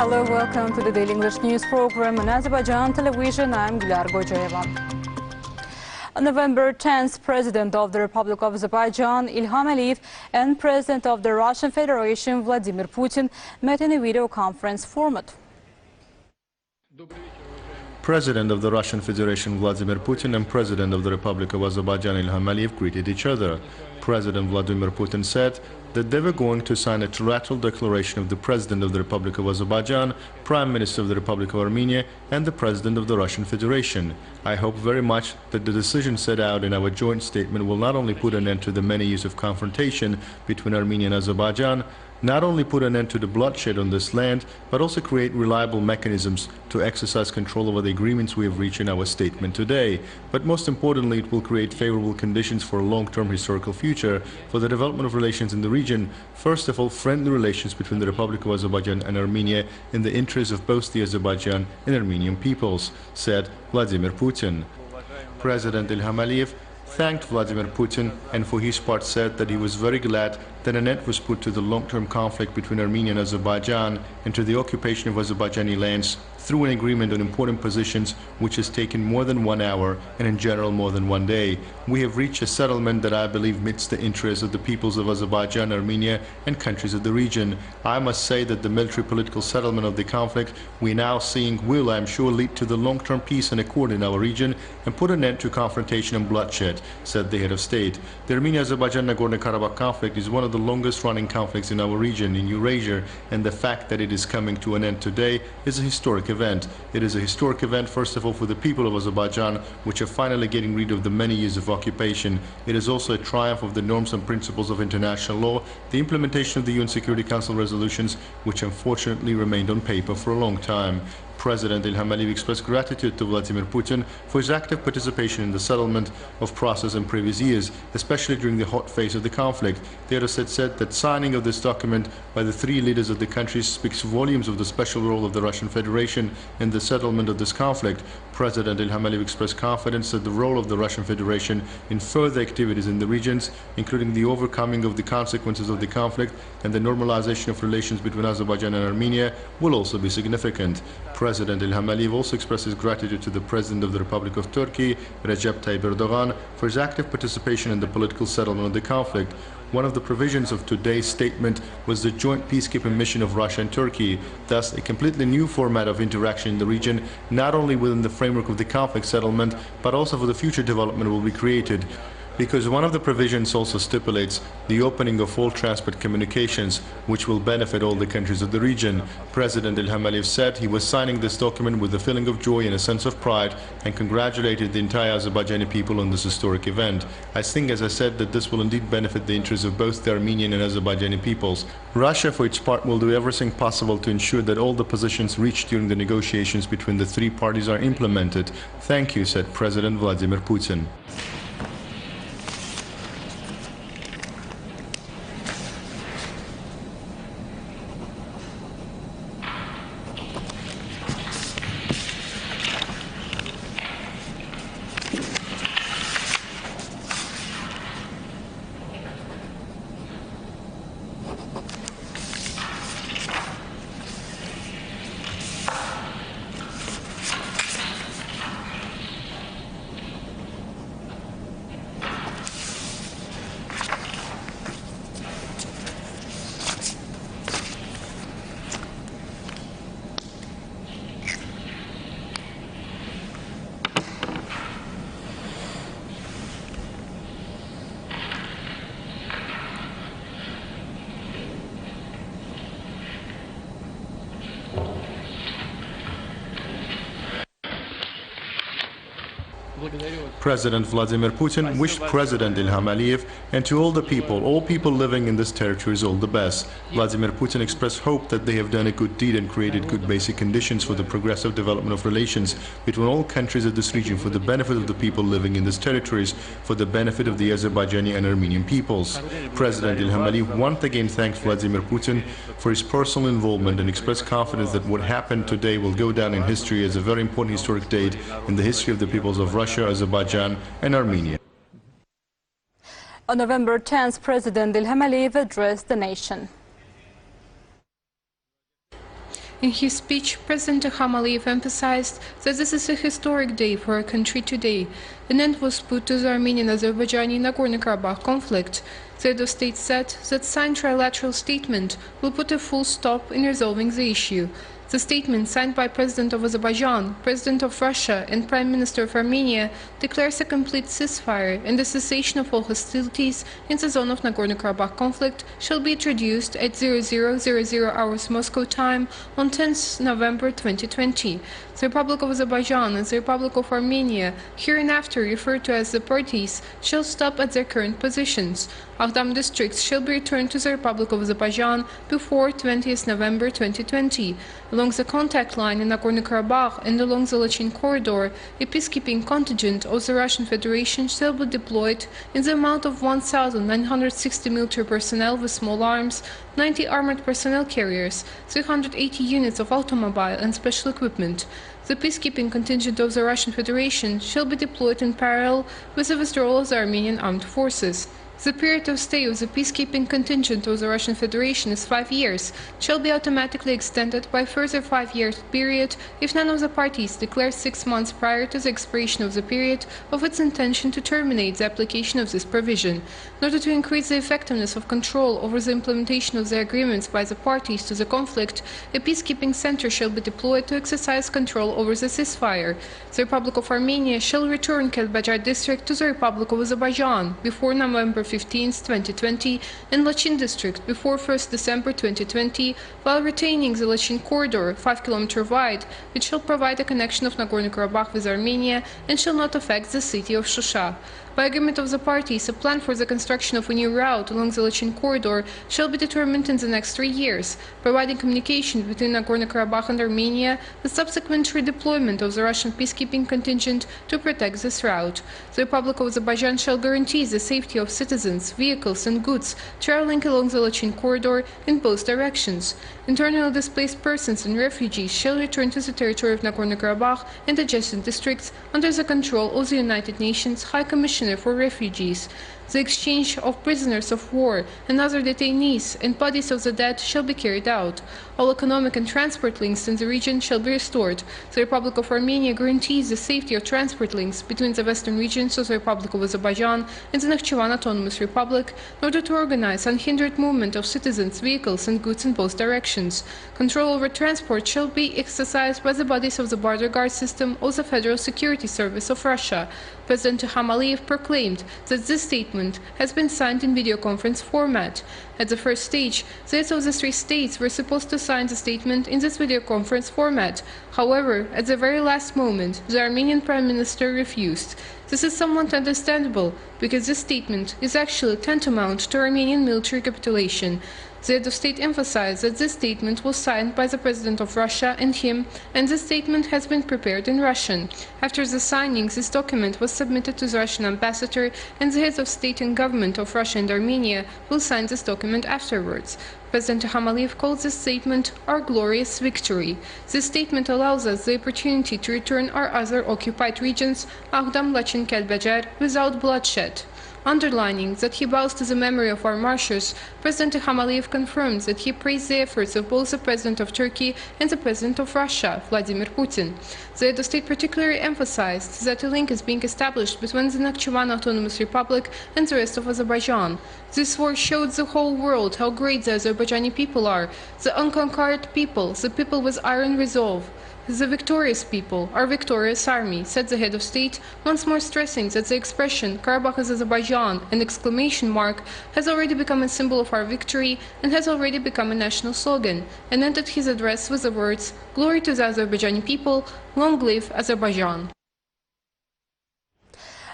Hello, welcome to the Daily English News program on Azərbaycan Televiziya. I'm qocaman. On November 10th, President of the Republic of Azerbaijan, İlham Aliyev, and President of the Russian Federation, Vladimir Putin, met in a video conference format. President of the Russian Federation Vladimir Putin and President of the Republic of Azerbaijan İlham Aliyev greeted each other. President Vladimir Putin said that they were going to sign a trilateral declaration of the President of the Republic of Azerbaijan, Prime Minister of the Republic of Armenia and the President of the Russian Federation. I hope very much that the decision set out in our joint statement will not only put an end to the many years of confrontation between Armenia and Azerbaijan, not only put an end to the bloodshed on this land, but also create reliable mechanisms to exercise control over the agreements we have reached in our statement today. But most importantly, it will create favorable conditions for a long-term historical future for the development of relations in the region. First of all, friendly relations between the Republic of Azerbaijan and Armenia in the interests of both the Azerbaijan and Armenian peoples, said Vladimir Putin. President İlham Aliyev thanked Vladimir Putin and for his part said that he was very glad that an end was put to the long-term conflict between Armenia and Azerbaijan and to the occupation of Azerbaijani lands through an agreement on important positions which has taken more than 1 hour and in general more than 1 day. We have reached a settlement that I believe meets the interests of the peoples of Azerbaijan, Armenia and countries of the region. I must say that the military political settlement of the conflict we are now seeing will, I am sure, lead to the long-term peace and accord in our region and put an end to confrontation and bloodshed, said the head of state. The Armenia-Azerbaijan Nagorno-Karabakh conflict is one of the longest-running conflicts in our region, in Eurasia, and the fact that it is coming to an end today is a historic event. It is a historic event, first of all, for the people of Azerbaijan, which are finally getting rid of the many years of occupation. It is also a triumph of the norms and principles of international law, the implementation of the UN Security Council resolutions, which unfortunately remained on paper for a long time. President İlham Aliyev expressed gratitude to Vladimir Putin for his active participation in the settlement of process in previous years, especially during the hot phase of the conflict. The other said that signing of this document by the three leaders of the countries speaks volumes of the special role of the Russian Federation in the settlement of this conflict. President İlham Aliyev expressed confidence that the role of the Russian Federation in further activities in the regions, including the overcoming of the consequences of the conflict and the normalization of relations between Azerbaijan and Armenia, will also be significant. President İlham Aliyev also expressed his gratitude to the President of the Republic of Turkey, Recep Tayyip Erdogan, for his active participation in the political settlement of the conflict. One of the provisions of today's statement was the joint peacekeeping mission of Russia and Turkey, thus a completely new format of interaction in the region, not only within the framework of the conflict settlement, but also for the future development will be created. Because one of the provisions also stipulates the opening of all transport communications, which will benefit all the countries of the region. President İlham Aliyev said he was signing this document with a feeling of joy and a sense of pride and congratulated the entire Azerbaijani people on this historic event. I think, as I said, that this will indeed benefit the interests of both the Armenian and Azerbaijani peoples. Russia, for its part, will do everything possible to ensure that all the positions reached during the negotiations between the three parties are implemented. Thank you, said President Vladimir Putin. President Vladimir Putin wished President İlham Aliyev and to all people living in this territories, all the best. Vladimir Putin expressed hope that they have done a good deed and created good basic conditions for the progressive development of relations between all countries of this region for the benefit of the people living in these territories, for the benefit of the Azerbaijani and Armenian peoples. President İlham Aliyev once again thanked Vladimir Putin for his personal involvement and expressed confidence that what happened today will go down in history as a very important historic date in the history of the peoples of Russia, Azerbaijan and Armenia. On November 10th, President İlham Aliyev addressed the nation. In his speech, President İlham Aliyev emphasized that this is a historic day for our country today. An end was put to the Armenian-Azerbaijani Nagorno-Karabakh conflict. The head of state said that signed trilateral statement will put a full stop in resolving the issue. The statement, signed by President of Azerbaijan, President of Russia and Prime Minister of Armenia, declares a complete ceasefire and the cessation of all hostilities in the zone of Nagorno-Karabakh conflict shall be introduced at 0000 hours Moscow time on 10th November 2020. The Republic of Azerbaijan and the Republic of Armenia, hereinafter referred to as the parties, shall stop at their current positions. Aghdam districts shall be returned to the Republic of Azerbaijan before 20th November 2020. Along the contact line in Nagorno-Karabakh and along the Lachin corridor, a peacekeeping contingent of the Russian Federation shall be deployed in the amount of 1,960 military personnel with small arms, 90 armored personnel carriers, 380 units of automobile and special equipment. The peacekeeping contingent of the Russian Federation shall be deployed in parallel with the withdrawal of the Armenian armed forces. The period of stay of the peacekeeping contingent of the Russian Federation is 5 years, shall be automatically extended by a further 5-year period if none of the parties declares 6 months prior to the expiration of the period of its intention to terminate the application of this provision. In order to increase the effectiveness of control over the implementation of the agreements by the parties to the conflict, a peacekeeping center shall be deployed to exercise control over the ceasefire. The Republic of Armenia shall return Kelbajar district to the Republic of Azerbaijan before November 15, 2020, and Lachin district before 1st December 2020, while retaining the Lachin corridor, 5 km wide, which shall provide a connection of Nagorno-Karabakh with Armenia and shall not affect the city of Shusha. By agreement of the parties, a plan for the construction of a new route along the Lachin corridor shall be determined in the next 3 years, providing communication between Nagorno-Karabakh and Armenia, with subsequent redeployment of the Russian peacekeeping contingent to protect this route. The Republic of Azerbaijan shall guarantee the safety of citizens, vehicles and goods traveling along the Lachin corridor in both directions. Internally displaced persons and refugees shall return to the territory of Nagorno-Karabakh and adjacent districts under the control of the United Nations High Commissioner for Refugees. The exchange of prisoners of war and other detainees and bodies of the dead shall be carried out. All economic and transport links in the region shall be restored. The Republic of Armenia guarantees the safety of transport links between the western regions of the Republic of Azerbaijan and the Nakhchivan Autonomous Republic in order to organize unhindered movement of citizens, vehicles and goods in both directions. Control over transport shall be exercised by the bodies of the border guard system of the Federal Security Service of Russia. President İlham Aliyev proclaimed that this statement has been signed in video conference format. At the first stage, the heads of the 3 states were supposed to sign the statement in this video conference format. However, at the very last moment, the Armenian Prime Minister refused. This is somewhat understandable, because this statement is actually tantamount to Armenian military capitulation. The head of state emphasized that this statement was signed by the President of Russia and him, and this statement has been prepared in Russian. After the signing, this document was submitted to the Russian ambassador, and the heads of state and government of Russia and Armenia will sign this document afterwards. President İlham Aliyev called this statement our glorious victory. This statement allows us the opportunity to return our other occupied regions, Aghdam, Lachin, Kelbajar, without bloodshed. Underlining that he bows to the memory of our martyrs, President İlham Aliyev confirmed that he praised the efforts of both the President of Turkey and the President of Russia, Vladimir Putin. The head of state particularly emphasized that a link is being established between the Nakhchivan Autonomous Republic and the rest of Azerbaijan. This war showed the whole world how great the Azerbaijani people are, the unconquered people, the people with iron resolve. The victorious people, our victorious army, said the head of state, once more stressing that the expression Karabakh is Azerbaijan, an exclamation mark, has already become a symbol of our victory and has already become a national slogan, and ended his address with the words, "Glory to the Azerbaijani people, long live Azerbaijan."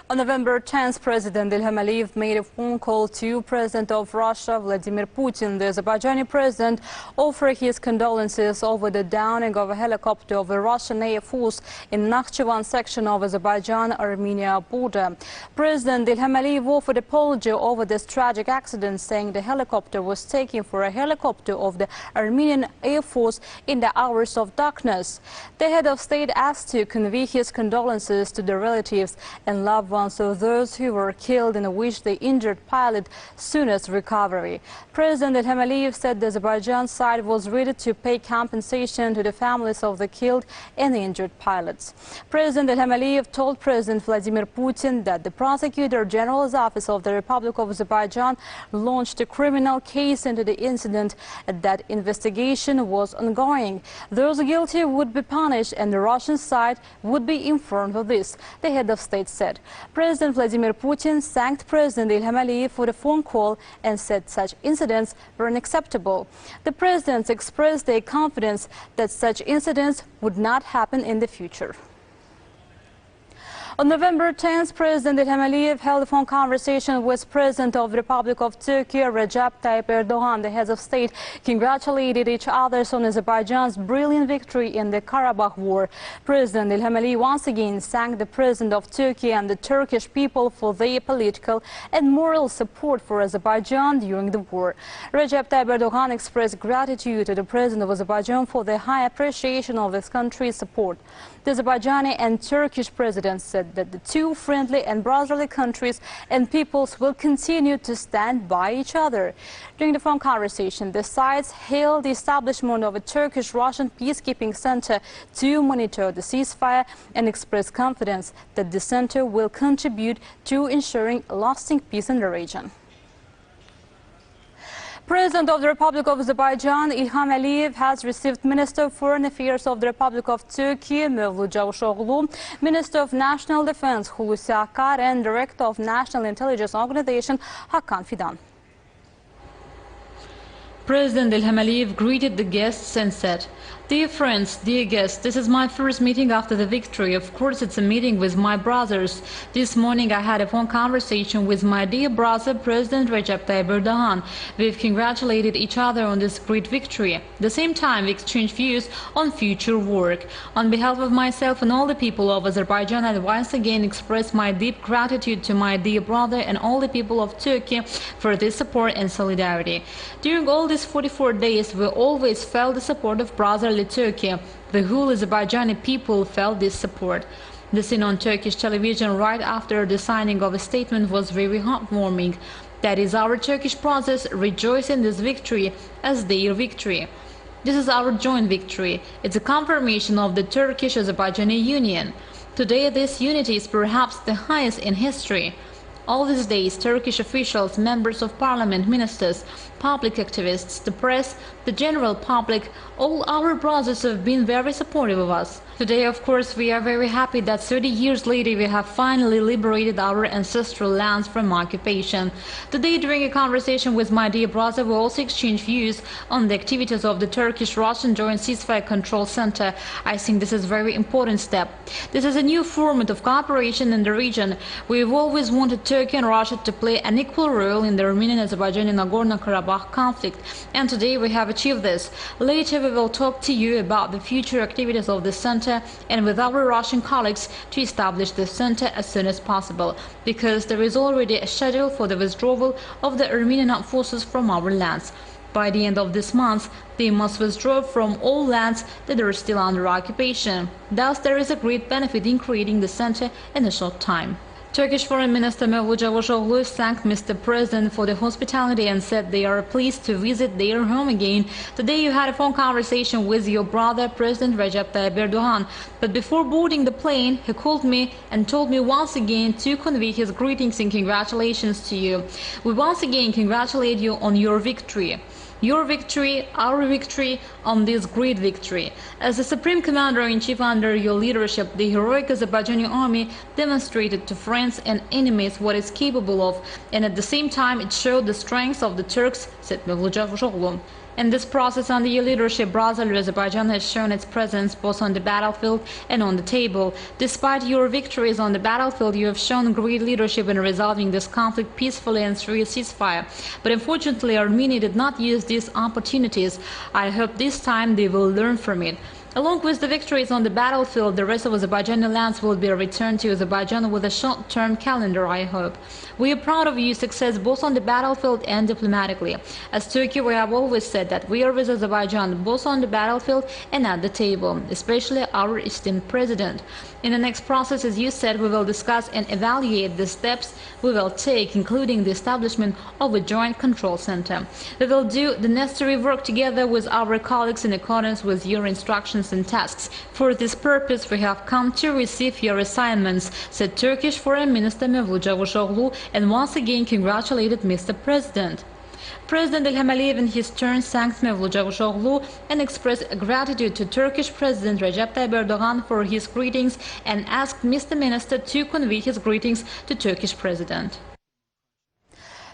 On November 10th, President İlham Aliyev made a phone call to President of Russia, Vladimir Putin. The Azerbaijani president offered his condolences over the downing of a helicopter of the Russian Air Force in Nakhchivan section of Azerbaijan-Armenia border. President İlham Aliyev offered apology over this tragic accident, saying the helicopter was taken for a helicopter of the Armenian Air Force in the hours of darkness. The head of state asked to convey his condolences to the relatives and loved ones of those who were killed and wish the injured pilot soonest recovery. President İlham Aliyev said the Azerbaijan side was ready to pay compensation to the families of the killed and injured pilots. President İlham Aliyev told President Vladimir Putin that the Prosecutor General's Office of the Republic of Azerbaijan launched a criminal case into the incident, that investigation was ongoing. Those guilty would be punished and the Russian side would be informed of this, the head of state said. President Vladimir Putin thanked President İlham Aliyev for the phone call and said such incidents were unacceptable. The presidents expressed their confidence that such incidents would not happen in the future. On November 10th, President İlham Aliyev held a phone conversation with President of the Republic of Turkey, Recep Tayyip Erdogan. The heads of state congratulated each other on Azerbaijan's brilliant victory in the Karabakh War. President İlham Aliyev once again thanked the President of Turkey and the Turkish people for their political and moral support for Azerbaijan during the war. Recep Tayyip Erdogan expressed gratitude to the President of Azerbaijan for the high appreciation of his country's support. The Azerbaijani and Turkish presidents said that the two friendly and brotherly countries and peoples will continue to stand by each other. During the phone conversation, the sides hailed the establishment of a Turkish-Russian peacekeeping center to monitor the ceasefire and expressed confidence that the center will contribute to ensuring lasting peace in the region. President of the Republic of Azerbaijan, İlham Aliyev, has received Minister of Foreign Affairs of the Republic of Turkey, Mevlut, Minister of National Defense, Hulusi Akar, and Director of National Intelligence Organization, Hakan Fidan. President İlham Aliyev greeted the guests and said, "Dear friends, dear guests, this is my first meeting after the victory. Of course, it's a meeting with my brothers. This morning I had a phone conversation with my dear brother, President Recep Tayyip Erdogan. We've congratulated each other on this great victory. At the same time, we exchanged views on future work. On behalf of myself and all the people of Azerbaijan, I once again express my deep gratitude to my dear brother and all the people of Turkey for this support and solidarity. During all these 44 days, we always felt the support of brotherly Turkey. The whole Azerbaijani people felt this support." The scene on Turkish television right after the signing of a statement was very heartwarming. That is our Turkish brothers rejoicing in this victory as their victory. This is our joint victory. It's a confirmation of the Turkish-Azerbaijani union. Today, this unity is perhaps the highest in history. All these days, Turkish officials, members of parliament, ministers, public activists, the press, the general public, all our brothers have been very supportive of us. Today, of course, we are very happy that 30 years later we have finally liberated our ancestral lands from occupation. Today, during a conversation with my dear brother, we also exchanged views on the activities of the Turkish-Russian Joint Ceasefire Control Center. I think this is a very important step. This is a new format of cooperation in the region. We've always wanted Turkey and Russia to play an equal role in the Armenian-Azerbaijani Nagorno-Karabakh conflict, and today we have achieved this. Later we will talk to you about the future activities of the center and with our Russian colleagues to establish the center as soon as possible, because there is already a schedule for the withdrawal of the Armenian armed forces from our lands. By the end of this month, they must withdraw from all lands that are still under occupation. Thus, there is a great benefit in creating the center in a short time. Turkish Foreign Minister Meghriban thanked Mr. President for the hospitality and said they are pleased to visit their home again. Today you had a phone conversation with your brother, President Recep Tayyip Erdogan. But before boarding the plane, he called me and told me once again to convey his greetings and congratulations to you. We once again congratulate you on your victory. Your victory, our victory, on this great victory. As the Supreme Commander-in-Chief under your leadership, the heroic Azerbaijani army demonstrated to friends and enemies what it's capable of, and at the same time it showed the strength of the Turks, said Meghriban. In this process, under your leadership, brotherly Azerbaijan has shown its presence both on the battlefield and on the table. Despite your victories on the battlefield, you have shown great leadership in resolving this conflict peacefully and through a ceasefire. But unfortunately, Armenia did not use these opportunities. I hope this time they will learn from it. Along with the victories on the battlefield, the rest of Azerbaijani lands will be returned to Azerbaijan with a short-term calendar, I hope. We are proud of your success both on the battlefield and diplomatically. As Turkey, we have always said that we are with Azerbaijan both on the battlefield and at the table, especially our esteemed president. In the next process, as you said, we will discuss and evaluate the steps we will take, including the establishment of a joint control center. We will do the necessary work together with our colleagues in accordance with your instructions and tasks. For this purpose, we have come to receive your assignments, said Turkish Foreign Minister Mevlut Cavusoglu, and once again congratulated Mr. President. President İlham Aliyev in his turn thanked Mevlut Cavusoglu and expressed gratitude to Turkish President Recep Tayyip Erdogan for his greetings and asked Mr. Minister to convey his greetings to Turkish President.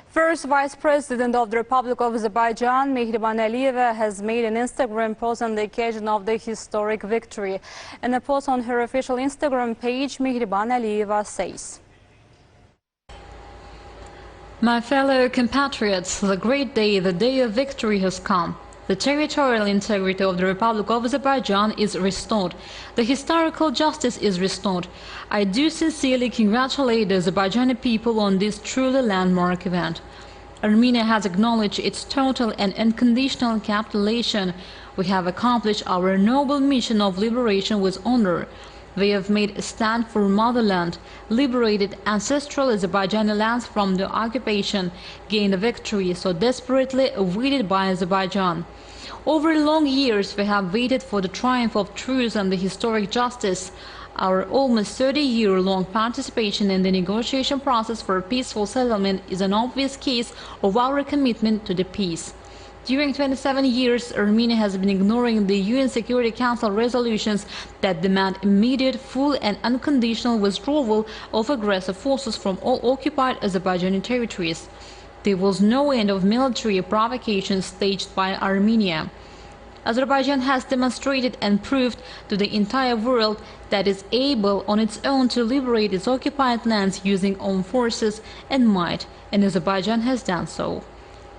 First Vice President of the Republic of Azerbaijan, Meghriban Aliyev, has made an Instagram post on the occasion of the historic victory. In a post on her official Instagram page, Meghriban Aliyev says, "My fellow compatriots, the great day, the day of victory has come. The territorial integrity of the Republic of Azerbaijan is restored. The historical justice is restored. I do sincerely congratulate the Azerbaijani people on this truly landmark event. Armenia has acknowledged its total and unconditional capitulation. We have accomplished our noble mission of liberation with honor. We have made a stand for motherland, liberated ancestral Azerbaijani lands from the occupation, gained a victory so desperately awaited by Azerbaijan. Over long years, we have waited for the triumph of truth and the historic justice. Our almost 30-year-long participation in the negotiation process for a peaceful settlement is an obvious case of our commitment to the peace. During 27 years, Armenia has been ignoring the UN Security Council resolutions that demand immediate, full and unconditional withdrawal of aggressive forces from all occupied Azerbaijani territories. There was no end of military provocations staged by Armenia. Azerbaijan has demonstrated and proved to the entire world that it is able on its own to liberate its occupied lands using armed forces and might, and Azerbaijan has done so.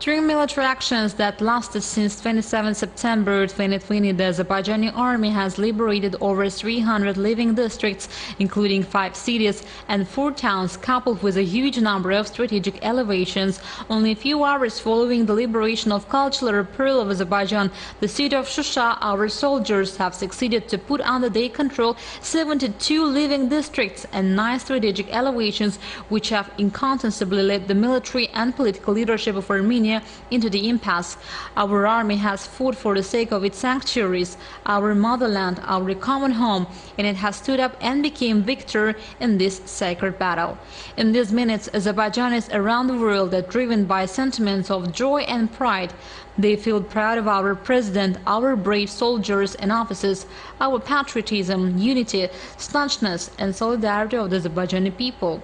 During military actions that lasted since 27 September 2020, the Azerbaijani army has liberated over 300 living districts, including 5 cities and 4 towns, coupled with a huge number of strategic elevations. Only a few hours following the liberation of cultural pearl of Azerbaijan, the city of Shusha, our soldiers have succeeded to put under their control 72 living districts and 9 strategic elevations, which have incontestably led the military and political leadership of Armenia into the impasse. Our army has fought for the sake of its sanctuaries, our motherland, our common home, and it has stood up and became victor in this sacred battle. In these minutes, Azerbaijanis around the world are driven by sentiments of joy and pride. They feel proud of our president, our brave soldiers and officers, our patriotism, unity, staunchness, and solidarity of the Azerbaijani people.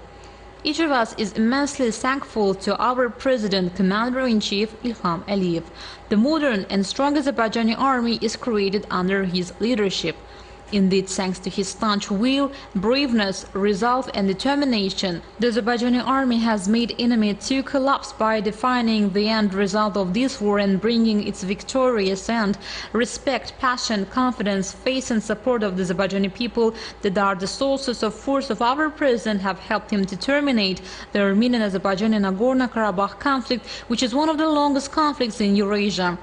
Each of us is immensely thankful to our President, Commander-in-Chief Ilham Aliyev. The modern and strong Azerbaijani army is created under his leadership. Indeed, thanks to his staunch will, braveness, resolve and determination, the Azerbaijani army has made enemy to collapse by defining the end result of this war and bringing its victorious end. Respect, passion, confidence, faith and support of the Azerbaijani people that are the sources of force of our president have helped him to terminate the Armenian-Azerbaijani Nagorno-Karabakh conflict, which is one of the longest conflicts in Eurasia.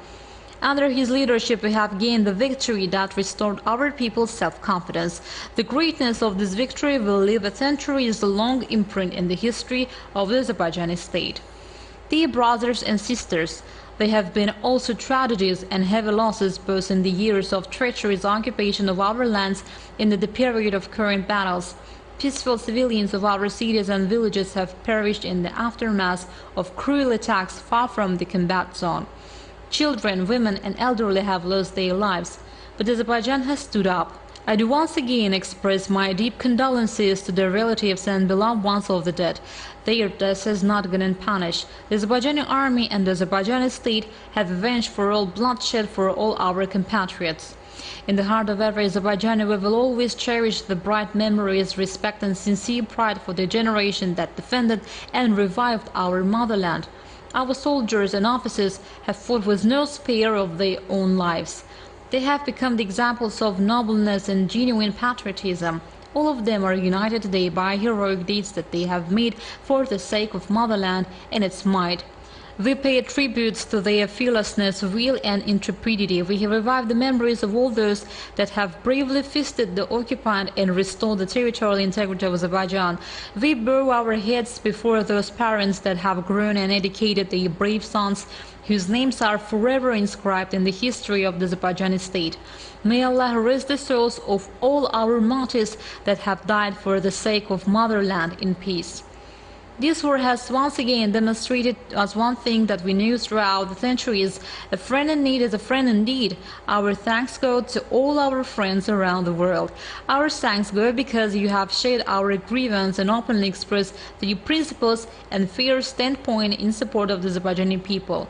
Under his leadership, we have gained the victory that restored our people's self-confidence. The greatness of this victory will leave a centuries-long imprint in the history of the Azerbaijani state. Dear brothers and sisters, there have been also tragedies and heavy losses both in the years of treacherous occupation of our lands and in the period of current battles. Peaceful civilians of our cities and villages have perished in the aftermath of cruel attacks far from the combat zone. Children, women and elderly have lost their lives, but Azerbaijan has stood up. I do once again express my deep condolences to the relatives and beloved ones of the dead. Their death has not gone unpunished. The Azerbaijani army and the Azerbaijani state have avenged for all bloodshed for all our compatriots. In the heart of every Azerbaijani, we will always cherish the bright memories, respect and sincere pride for the generation that defended and revived our motherland. Our soldiers and officers have fought with no spare of their own lives. They have become the examples of nobleness and genuine patriotism. All of them are united today by heroic deeds that they have made for the sake of motherland and its might. We pay tributes to their fearlessness, will and intrepidity. We have revived the memories of all those that have bravely fisted the occupied and restored the territorial integrity of Azerbaijan. We bow our heads before those parents that have grown and educated their brave sons, whose names are forever inscribed in the history of the Azerbaijani state. May Allah rest the souls of all our martyrs that have died for the sake of motherland in peace. This war has once again demonstrated as one thing that we knew throughout the centuries: a friend in need is a friend indeed. Our thanks go to all our friends around the world. Our thanks go because you have shared our grievance and openly expressed the principles and fair standpoint in support of the Azerbaijani people.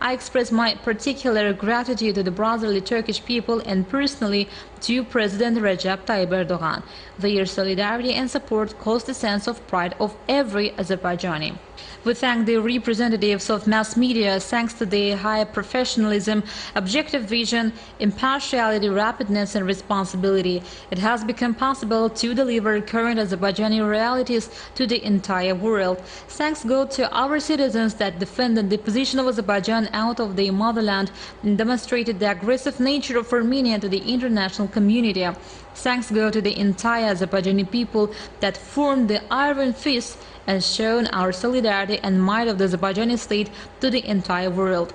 I express my particular gratitude to the brotherly Turkish people and personally to President Recep Tayyip Erdogan. Their solidarity and support caused a sense of pride of every Azerbaijani. We thank the representatives of mass media. Thanks to their high professionalism, objective vision, impartiality, rapidness and responsibility, it has become possible to deliver current Azerbaijani realities to the entire world. Thanks go to our citizens that defended the position of Azerbaijan out of their motherland and demonstrated the aggressive nature of Armenia to the international community. Thanks go to the entire Azerbaijani people that formed the Iron Fist and shown our solidarity and might of the Azerbaijani state to the entire world.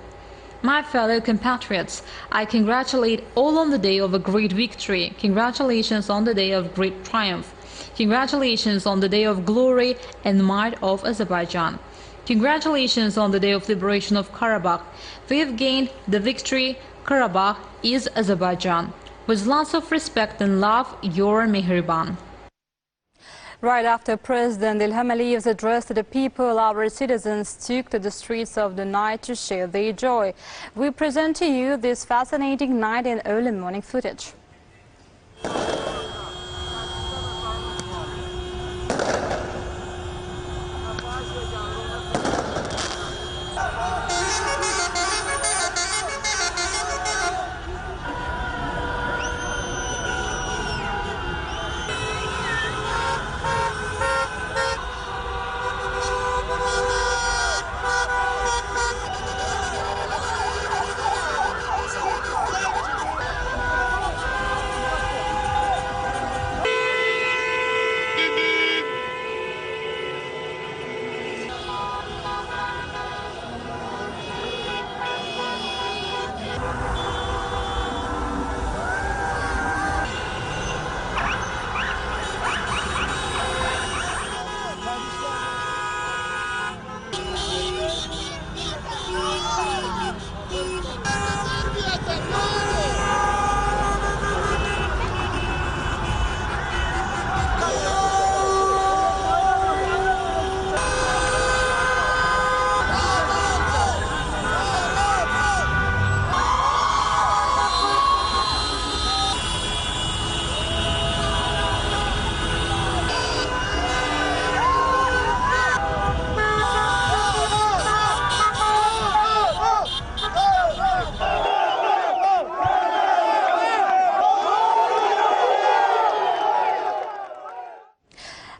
My fellow compatriots, I congratulate all on the day of a great victory. Congratulations on the day of great triumph. Congratulations on the day of glory and might of Azerbaijan. Congratulations on the day of liberation of Karabakh. We have gained the victory. Karabakh is Azerbaijan. With lots of respect and love, your Meghriban. Right after President İlham Aliyev's address to the people, our citizens took to the streets of the night to share their joy. We present to you this fascinating night and early morning footage.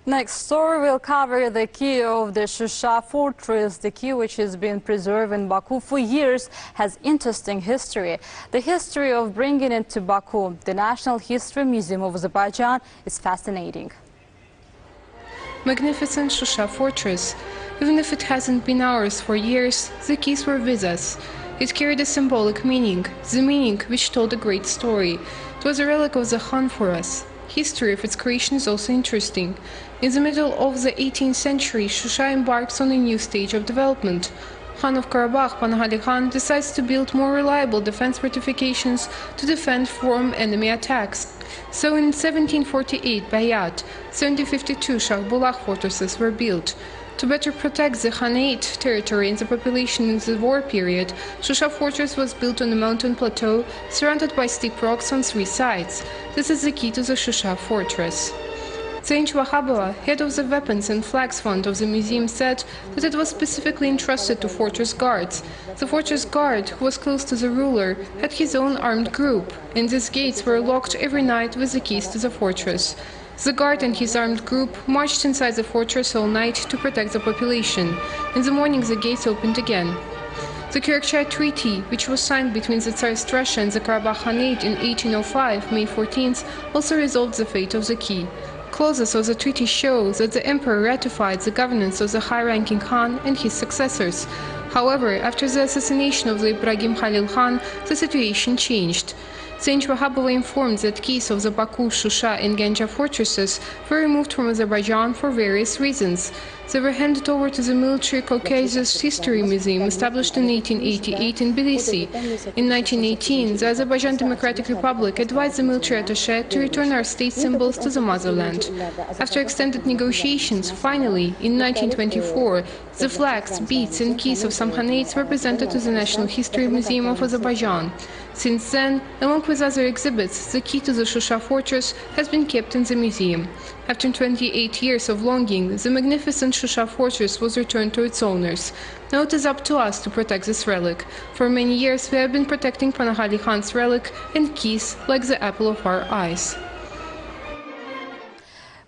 Next story will cover the key of the Shusha fortress. The key, which has been preserved in Baku for years, has interesting history. The history of bringing it to Baku, the National History Museum of Azerbaijan, is fascinating. Magnificent Shusha fortress. Even if it hasn't been ours for years, the keys were with us. It carried a symbolic meaning, the meaning which told a great story. It was a relic of the Khan for us. History of its creation is also interesting. In the middle of the 18th century, Shusha embarks on a new stage of development. Khan of Karabakh, Panahali Khan, decides to build more reliable defense fortifications to defend from enemy attacks. So in 1748, Bayat, 1752 Shahbulaq fortresses were built. To better protect the Khanate territory and the population in the war period, Shusha fortress was built on a mountain plateau surrounded by steep rocks on three sides. This is the key to the Shusha fortress. Cengiz Vahabova, head of the Weapons and Flags Fund of the museum, said that it was specifically entrusted to fortress guards. The fortress guard, who was close to the ruler, had his own armed group, and these gates were locked every night with the keys to the fortress. The guard and his armed group marched inside the fortress all night to protect the population. In the morning, the gates opened again. The Kirkchay Treaty, which was signed between the Tsarist Russia and the Karabakh Khanate in 1805, May 14th, also resolved the fate of the key. Clauses of the treaty show that the emperor ratified the governance of the high-ranking Khan and his successors. However, after the assassination of the Ibrahim Khalil Khan, the situation changed. Cengiz Vahabova informed that keys of the Baku, Shusha and Ganja fortresses were removed from Azerbaijan for various reasons. They were handed over to the Military Caucasus History Museum, established in 1888 in Tbilisi. In 1918, the Azerbaijan Democratic Republic advised the military attaché to return our state symbols to the motherland. After extended negotiations, finally, in 1924, the flags, beads and keys of some Khanates were presented to the National History Museum of Azerbaijan. Since then, along with other exhibits, the key to the Shusha fortress has been kept in the museum. After 28 years of longing, the magnificent Shusha fortress was returned to its owners. Now it is up to us to protect this relic. For many years we have been protecting Panaghali Khan's relic and keys like the apple of our eyes.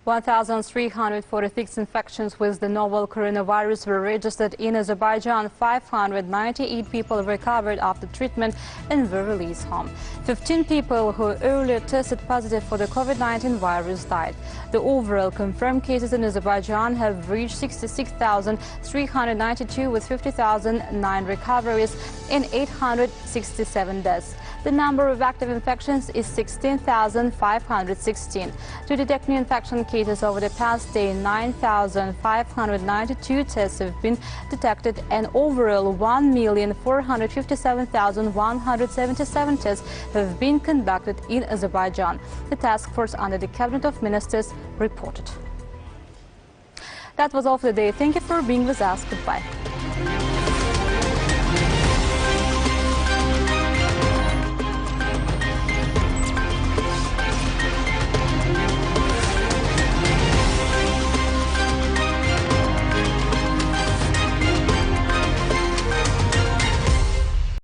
1,346 infections with the novel coronavirus were registered in Azerbaijan. 598 people recovered after treatment and were released home. 15 people who earlier tested positive for the COVID-19 virus died. The overall confirmed cases in Azerbaijan have reached 66,392 with 50,009 recoveries and 867 deaths. The number of active infections is 16,516. To detect new infection cases over the past day, 9,592 tests have been detected and overall 1,457,177 tests have been conducted in Azerbaijan. The task force under the Cabinet of Ministers reported. That was all for the day. Thank you for being with us. Goodbye.